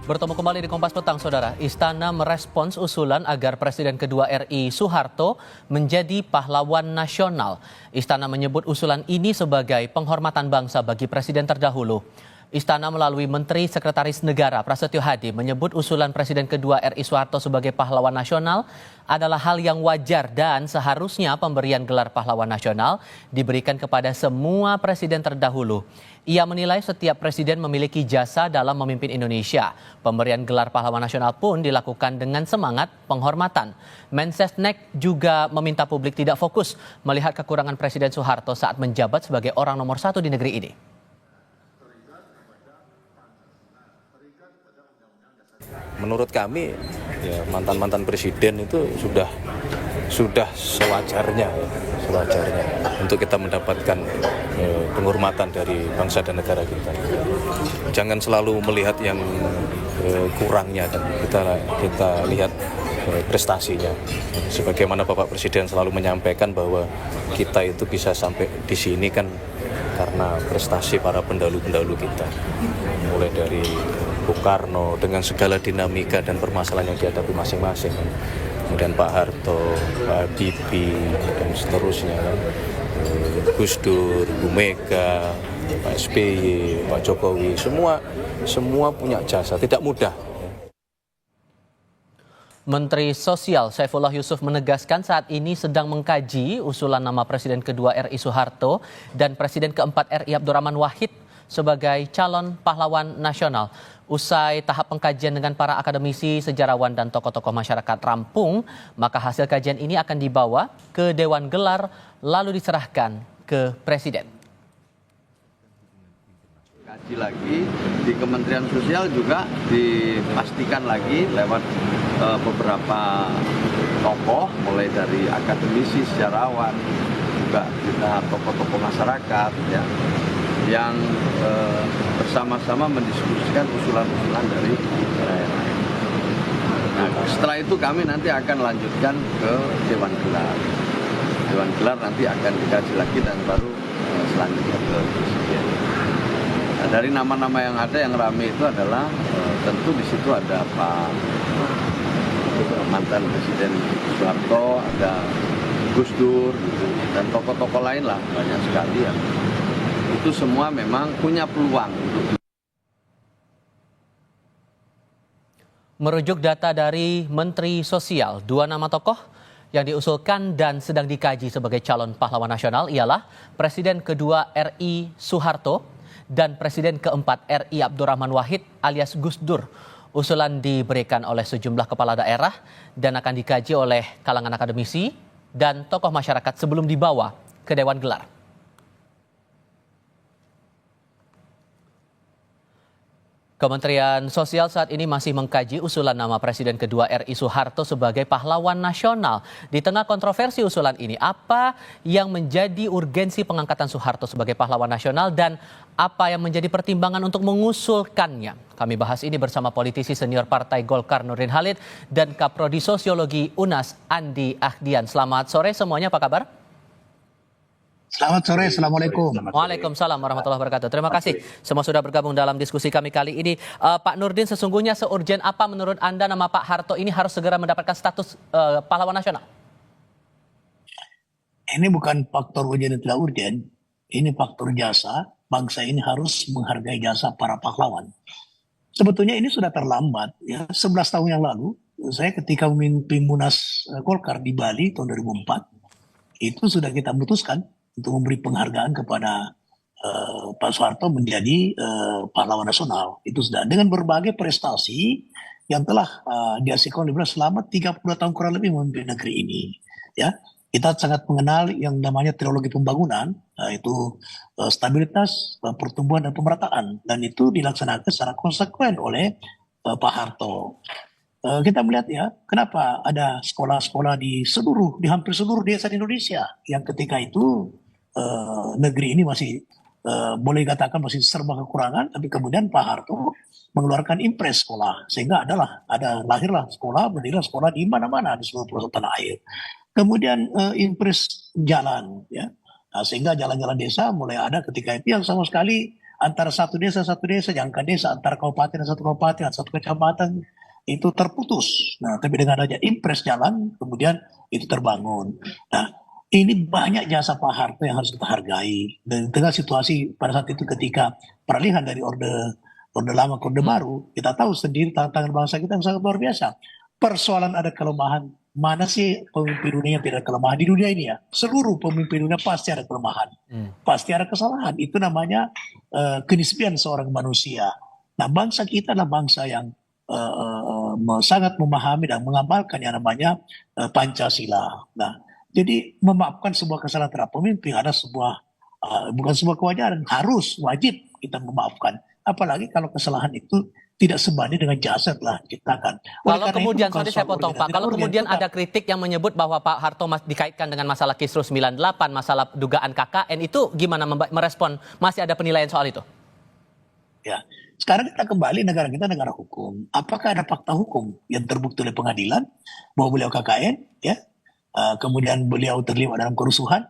Bertemu kembali di Kompas Petang, Saudara. Istana merespons usulan agar Presiden kedua RI Soeharto menjadi pahlawan nasional. Istana menyebut usulan ini sebagai penghormatan bangsa bagi Presiden terdahulu. Istana melalui Menteri Sekretaris Negara Prasetyo Hadi menyebut usulan Presiden kedua RI Soeharto sebagai pahlawan nasional adalah hal yang wajar dan seharusnya pemberian gelar pahlawan nasional diberikan kepada semua presiden terdahulu. Ia menilai setiap presiden memiliki jasa dalam memimpin Indonesia. Pemberian gelar pahlawan nasional pun dilakukan dengan semangat penghormatan. Mensesnek juga meminta publik tidak fokus melihat kekurangan Presiden Soeharto saat menjabat sebagai orang nomor 1 di negeri ini. Menurut kami, ya, mantan-mantan presiden itu sudah sewajarnya untuk kita mendapatkan penghormatan dari bangsa dan negara kita. Jangan selalu melihat yang kurangnya dan kita lihat prestasinya. Sebagaimana Bapak Presiden selalu menyampaikan bahwa kita itu bisa sampai di sini kan karena prestasi para pendahulu-pendahulu kita. Mulai dari Bung Karno dengan segala dinamika dan permasalahan yang dihadapi masing-masing. Kemudian Pak Harto, Pak Habibie, dan seterusnya. Gus Dur, Bu Mega, Pak SBY, Pak Jokowi, semua punya jasa, tidak mudah. Menteri Sosial Saifullah Yusuf menegaskan saat ini sedang mengkaji usulan nama Presiden kedua RI Soeharto dan Presiden keempat RI Abdurrahman Wahid sebagai calon pahlawan nasional. Usai tahap pengkajian dengan para akademisi, sejarawan, dan tokoh-tokoh masyarakat rampung, maka hasil kajian ini akan dibawa ke Dewan Gelar lalu diserahkan ke Presiden. Kaji lagi di Kementerian Sosial juga dipastikan lagi lewat beberapa tokoh, mulai dari akademisi, sejarawan, juga kita tokoh-tokoh masyarakat, ya, yang bersama-sama mendiskusikan usulan-usulan dari daerah. Nah, setelah itu kami nanti akan lanjutkan ke Dewan Gelar. Dewan Gelar nanti akan dikaji lagi dan baru selanjutnya ke Presiden. Nah, dari nama-nama yang ada yang ramai itu adalah tentu di situ ada Pak mantan Presiden Soeharto, ada Gus Dur, gitu, dan tokoh-tokoh lain lah, banyak sekali ya. Itu semua memang punya peluang untuk. Merujuk data dari Menteri Sosial, 2 nama tokoh yang diusulkan dan sedang dikaji sebagai calon pahlawan nasional ialah Presiden kedua RI Soeharto dan Presiden keempat RI Abdurrahman Wahid alias Gus Dur. Usulan diberikan oleh sejumlah kepala daerah dan akan dikaji oleh kalangan akademisi dan tokoh masyarakat sebelum dibawa ke Dewan Gelar. Kementerian Sosial saat ini masih mengkaji usulan nama Presiden kedua RI Soeharto sebagai pahlawan nasional. Di tengah kontroversi usulan ini, apa yang menjadi urgensi pengangkatan Soeharto sebagai pahlawan nasional dan apa yang menjadi pertimbangan untuk mengusulkannya? Kami bahas ini bersama politisi senior Partai Golkar Nurdin Halid dan Kaprodi Sosiologi UNAS Andi Ahdian. Selamat sore semuanya, apa kabar? Selamat sore, Assalamualaikum. Waalaikumsalam warahmatullahi wabarakatuh. Terima kasih semua sudah bergabung dalam diskusi kami kali ini. Pak Nurdin, sesungguhnya seurgen apa menurut Anda nama Pak Harto ini harus segera mendapatkan status pahlawan nasional? Ini bukan faktor urgen dan tidak urgen, ini faktor jasa. Bangsa ini harus menghargai jasa para pahlawan. Sebetulnya ini sudah terlambat. Ya, 11 tahun yang lalu, saya ketika memimpin Munas Golkar di Bali tahun 2004, itu sudah kita memutuskan untuk memberi penghargaan kepada Pak Soeharto menjadi pahlawan nasional. Itu sudah dengan berbagai prestasi yang telah dihasilkan oleh beliau selama 30 tahun kurang lebih memimpin negeri ini. Ya, kita sangat mengenal yang namanya trilogi pembangunan, yaitu stabilitas, pertumbuhan dan pemerataan, dan itu dilaksanakan secara konsekuen oleh Pak Harto. Kita melihat ya, kenapa ada sekolah-sekolah di hampir seluruh desa di Indonesia yang ketika itu negeri ini masih boleh dikatakan masih serba kekurangan, tapi kemudian Pak Harto mengeluarkan impres sekolah sehingga lahirlah sekolah, berdirilah sekolah di mana-mana di seluruh pelosok tanah air. Kemudian impres jalan, ya, nah, sehingga jalan-jalan desa mulai ada ketika itu yang sama sekali antara satu desa, jangankan desa, antara kabupaten dan satu kabupaten, satu kecamatan itu terputus. Nah, tapi dengan adanya impres jalan, kemudian itu terbangun. Nah, ini banyak jasa Pak Harto yang harus kita hargai. Dan dengan situasi pada saat itu ketika peralihan dari orde lama ke orde baru, kita tahu sendiri tantangan bangsa kita yang sangat luar biasa. Persoalan ada kelemahan, mana sih pemimpin dunia yang tidak ada kelemahan di dunia ini ya? Seluruh pemimpin dunia pasti ada kelemahan, pasti ada kesalahan. Itu namanya kenisbian seorang manusia. Nah, bangsa kita adalah bangsa yang sangat memahami dan mengamalkan yang namanya Pancasila. Nah, jadi memaafkan sebuah kesalahan terhadap pemimpin ada sebuah bukan sebuah kewajaran, harus wajib kita memaafkan. Apalagi kalau kesalahan itu tidak sebanding dengan jasa yang telah diciptakan. Kalau kemudian, sorry saya potong Pak, kalau kemudian ada kritik yang menyebut bahwa Pak Harto dikaitkan dengan masalah Kisru 98, masalah dugaan KKN, itu gimana merespon? Masih ada penilaian soal itu? Ya, sekarang kita kembali negara kita negara hukum. Apakah ada fakta hukum yang terbukti oleh pengadilan bahwa beliau KKN, ya, kemudian beliau terlibat dalam kerusuhan?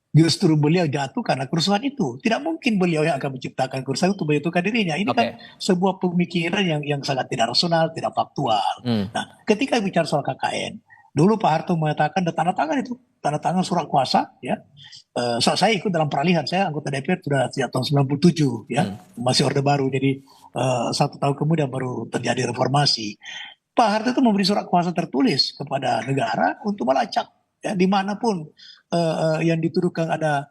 Justru beliau jatuh karena kerusuhan itu. Tidak mungkin beliau yang akan menciptakan kerusuhan untuk menjatuhkan dirinya. Ini kan sebuah pemikiran yang sangat tidak rasional, tidak faktual. Nah, ketika bicara soal KKN, dulu Pak Harto mengatakan ada tanda tangan itu, tanda tangan surat kuasa, ya. Saya ikut dalam peralihan, saya anggota DPR sudah sejak tahun 97, ya, masih orde baru. Jadi 1 tahun kemudian baru terjadi reformasi. Pak Harto itu memberi surat kuasa tertulis kepada negara untuk melacak, ya, dimanapun yang dituduhkan ada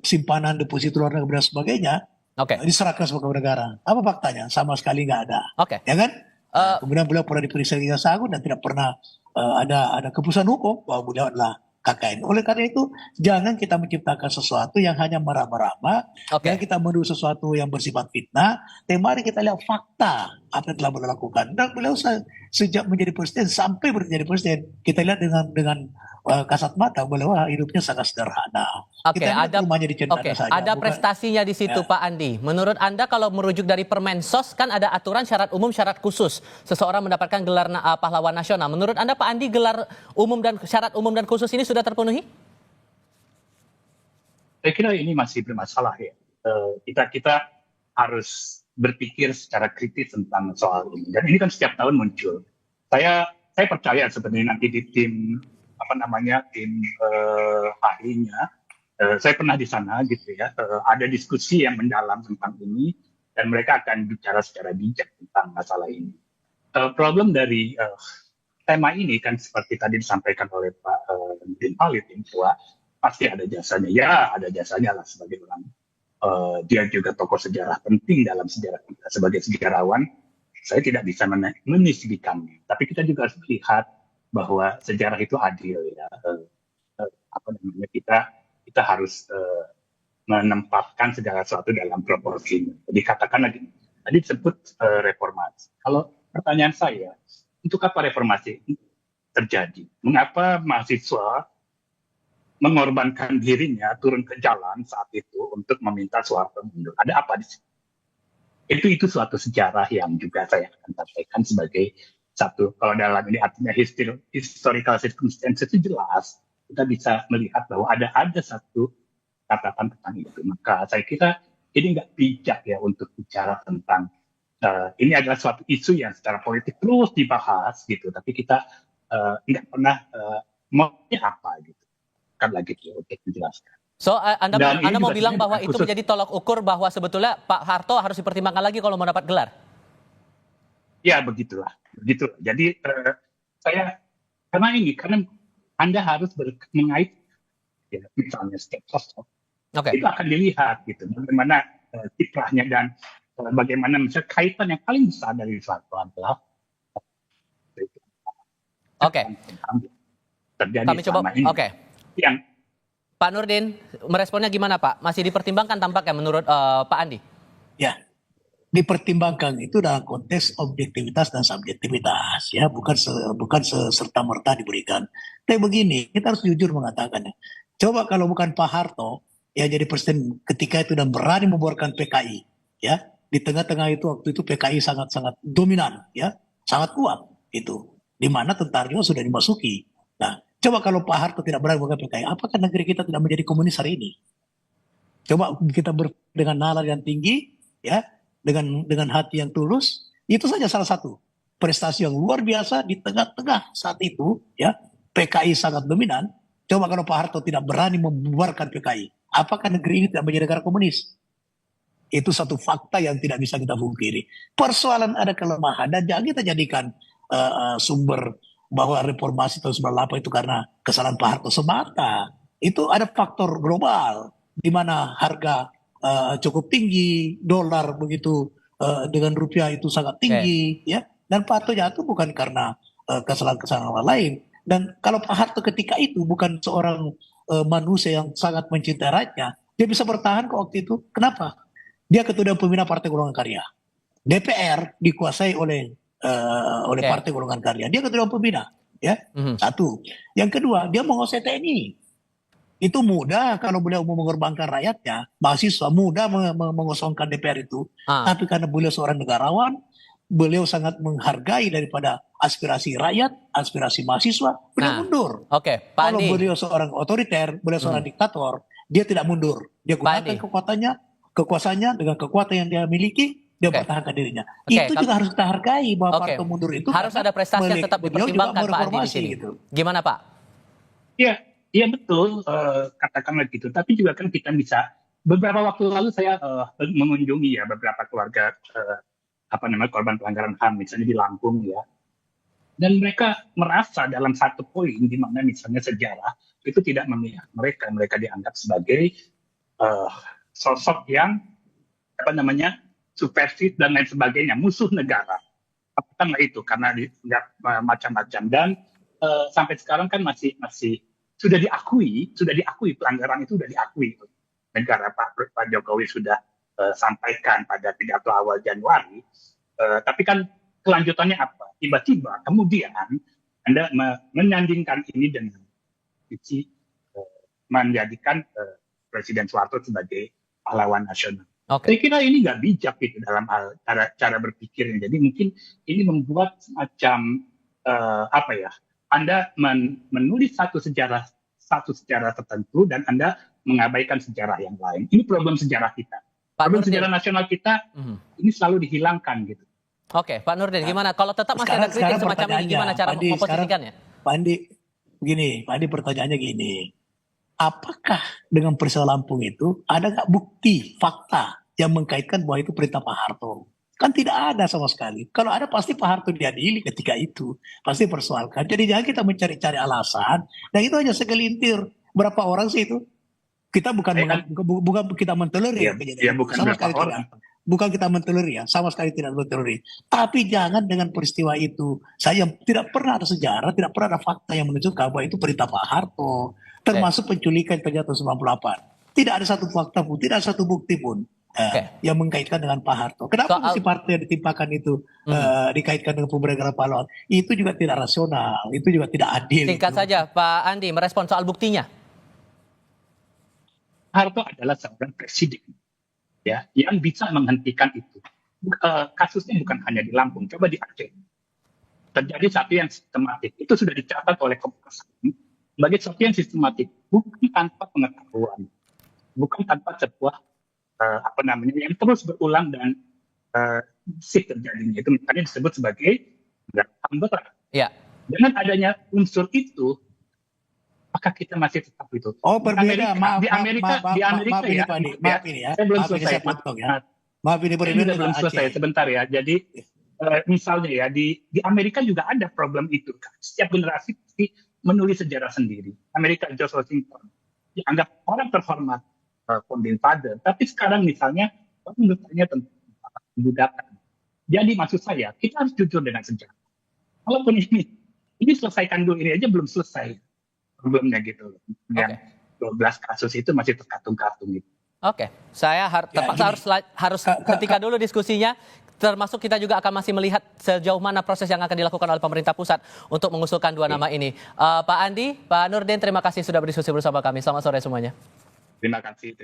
simpanan deposito luar negeri dan sebagainya, diserahkan kepada negara. Apa faktanya? Sama sekali nggak ada. Ya kan? Kemudian beliau pernah diperiksa di Jaksa Agung dan tidak pernah ada keputusan hukum bahwa beliau adalah KKN. Oleh karena itu, jangan kita menciptakan sesuatu yang hanya meraba-raba, jangan kita menuduh sesuatu yang bersifat fitnah, tapi mari kita lihat fakta apa yang telah beliau lakukan. Dan beliau sejak menjadi presiden sampai menjadi presiden, kita lihat dengan kasat mata beliau hidupnya sangat sederhana. Ada prestasinya di situ, Pak Andi. Menurut Anda kalau merujuk dari Permensos kan ada aturan syarat umum, syarat khusus seseorang mendapatkan gelar pahlawan nasional. Menurut Anda Pak Andi, gelar umum dan syarat umum dan khusus ini sudah terpenuhi? Saya kira ini masih bermasalah ya. Kita harus berpikir secara kritis tentang soal ini. Dan ini kan setiap tahun muncul. Saya percaya sebenarnya nanti di tim ahlinya. Saya pernah di sana gitu ya. Ada diskusi yang mendalam tentang ini dan mereka akan bicara secara bijak tentang masalah ini. Problem dari tema ini kan seperti tadi disampaikan oleh Pak Nurdin Halid bahwa pasti ada jasanya. Ya, ada jasanya lah sebagai orang. Dia juga tokoh sejarah penting dalam sejarah kita sebagai sejarawan. Saya tidak bisa menisbikannya. Tapi kita juga harus melihat bahwa sejarah itu adil ya. Kita harus menempatkan segala sesuatu dalam proporsinya. Jadi katakanlah gini, tadi disebut reformasi. Kalau pertanyaan saya, untuk apa reformasi terjadi? Mengapa mahasiswa mengorbankan dirinya turun ke jalan saat itu untuk meminta Soeharto mundur? Ada apa di situ? Itu suatu sejarah yang juga saya akan sampaikan sebagai satu, kalau dalam ini artinya historical circumstances itu jelas, kita bisa melihat bahwa ada satu catatan tentang itu. Maka saya kira ini nggak bijak ya untuk bicara tentang ini adalah suatu isu yang secara politik terus dibahas gitu, tapi kita nggak pernah maunya apa gitu. Kan lagi untuk dijelaskan. So, Anda mau bilang bahwa itu menjadi tolak ukur bahwa sebetulnya Pak Harto harus dipertimbangkan lagi kalau mau dapat gelar? Ya, begitulah. Jadi karena Anda harus mengait ya, misalnya state sosok. Itu akan dilihat gitu bagaimana kiprahnya dan bagaimana misalnya kaitan yang paling besar dari Soeharto adalah terjadi kami coba ini. Yang Pak Nurdin, meresponnya gimana Pak? Masih dipertimbangkan tampaknya menurut Pak Andi? Ya, dipertimbangkan itu dalam konteks objektivitas dan subjektivitas, ya, bukan serta merta diberikan. Tapi begini, kita harus jujur mengatakannya. Coba kalau bukan Pak Harto ya jadi presiden ketika itu dan berani membuarkan PKI, ya, di tengah-tengah itu waktu itu PKI sangat-sangat dominan, ya, sangat kuat itu, di mana tentaranya sudah dimasuki. Nah, coba kalau Pak Harto tidak berani membuarkan PKI, apakah negeri kita tidak menjadi komunis hari ini? Coba kita dengan nalar yang tinggi, ya, dengan hati yang tulus, itu saja salah satu prestasi yang luar biasa di tengah-tengah saat itu, ya, PKI sangat dominan. Coba kalau Pak Harto tidak berani membubarkan PKI, apakah negeri ini tidak menjadi negara komunis? Itu satu fakta yang tidak bisa kita pungkiri. Persoalan ada kelemahan dan jangan kita jadikan sumber bahwa reformasi tahun 98 itu karena kesalahan Pak Harto semata. Itu ada faktor global di mana harga cukup tinggi, dolar begitu dengan rupiah itu sangat tinggi, ya. Dan Pak Harto jatuh bukan karena kesalahan-kesalahan orang lain. Dan kalau Pak Harto ketika itu bukan seorang manusia yang sangat mencintai rakyat, dia bisa bertahan ke waktu itu. Kenapa? Dia ketua Dewan Pembina Partai Golongan Karya. DPR dikuasai oleh Partai Golongan Karya. Dia ketua Dewan Pembina, ya. Satu. Yang kedua, dia menguasai TNI. Itu mudah kalau beliau mau mengorbankan rakyatnya, mahasiswa mudah mengosongkan DPR itu. Tapi karena beliau seorang negarawan, beliau sangat menghargai daripada aspirasi rakyat, aspirasi mahasiswa, beliau mundur. Pak Kalau Andi, beliau seorang otoriter, beliau seorang diktator, dia tidak mundur. Dia gunakan kekuasaannya dengan kekuatan yang dia miliki, dia pertahankan dirinya. Itu juga harus kita hargai bahwa Pak Harto mundur itu harus ada prestasi yang tetap dipertimbangkan Pak Andi di sini. Gitu. Gimana Pak? Iya betul, katakanlah gitu. Tapi juga kan kita bisa, beberapa waktu lalu saya mengunjungi ya beberapa keluarga korban pelanggaran HAM, misalnya di Lampung ya. Dan mereka merasa dalam satu poin di mana misalnya sejarah itu tidak memihak mereka dianggap sebagai sosok yang subversif dan lain sebagainya, musuh negara. Apakah itu karena dianggap macam-macam dan sampai sekarang kan masih sudah diakui pelanggaran itu sudah diakui negara. Pak Jokowi sudah sampaikan pada pidato awal Januari, tapi kan kelanjutannya apa? Tiba-tiba kemudian Anda menyandingkan ini dengan visi menjadikan Presiden Soeharto sebagai pahlawan nasional. Saya kira ini nggak bijak gitu dalam hal cara berpikirnya. Jadi mungkin ini membuat semacam Anda menulis satu sejarah tertentu dan Anda mengabaikan sejarah yang lain. Ini problem sejarah kita. Problem sejarah nasional kita ini selalu dihilangkan gitu. Oke, Pak Nurdin, gimana? Kalau tetap masih ada kritik semacam ini, gimana cara memposisikannya? Pak Andi pertanyaannya gini. Apakah dengan peristiwa Lampung itu ada nggak bukti, fakta yang mengkaitkan bahwa itu perintah Pak Harto? Kan tidak ada sama sekali. Kalau ada pasti Pak Harto diadili ketika itu. Pasti persoalkan. Jadi jangan kita mencari-cari alasan. Dan itu hanya segelintir. Berapa orang sih itu? Kita bukan kita mentolerir. Sama sekali tidak. Bukan kita mentolerir ya. Sama sekali tidak mentolerir. Tapi jangan dengan peristiwa itu. Saya tidak pernah ada sejarah, tidak pernah ada fakta yang menunjukkan bahwa itu perintah Pak Harto. Termasuk penculikan terjadi tahun 98. Tidak ada satu fakta pun, tidak ada satu bukti pun. Yang mengkaitkan dengan Pak Harto. Kenapa mesti partai yang ditimpakan itu dikaitkan dengan pemberantasan pahlawan? Itu juga tidak rasional, itu juga tidak adil. Singkat saja, Pak Andi, merespon soal buktinya. Harto adalah seorang presiden, ya, yang bisa menghentikan itu. Kasusnya bukan hanya di Lampung, coba di Aceh. Terjadi satu yang sistematik, itu sudah dicatat oleh Komnas HAM sebagai sesuatu yang sistematik, bukan tanpa pengetahuan, bukan tanpa sebuah yang terus berulang dan terjadinya itu makanya disebut sebagai HAM berat. Ya. Dengan adanya unsur itu, apakah kita masih tetap itu? Berbeda. Di Amerika ya. Maaf ini ya. Saya belum selesai. Maaf ini berbeda belum selesai sebentar ya. Jadi misalnya ya di Amerika juga ada problem itu. Setiap generasi pasti menulis sejarah sendiri. Amerika George Washington dianggap orang terhormat. Founding Father, tapi sekarang misalnya orang bertanya tentang budakan. Jadi maksud saya kita harus jujur dengan sejarah. Walaupun ini selesaikan dulu, ini aja belum selesai problemnya gitu. Yang 12 kasus itu masih terkatung-katung gitu. Oke, saya harus ketika dulu diskusinya. Termasuk kita juga akan masih melihat sejauh mana proses yang akan dilakukan oleh pemerintah pusat untuk mengusulkan dua nama ini. Pak Andi, Pak Nurdin, terima kasih sudah berdiskusi bersama kami. Selamat sore semuanya. Terima kasih.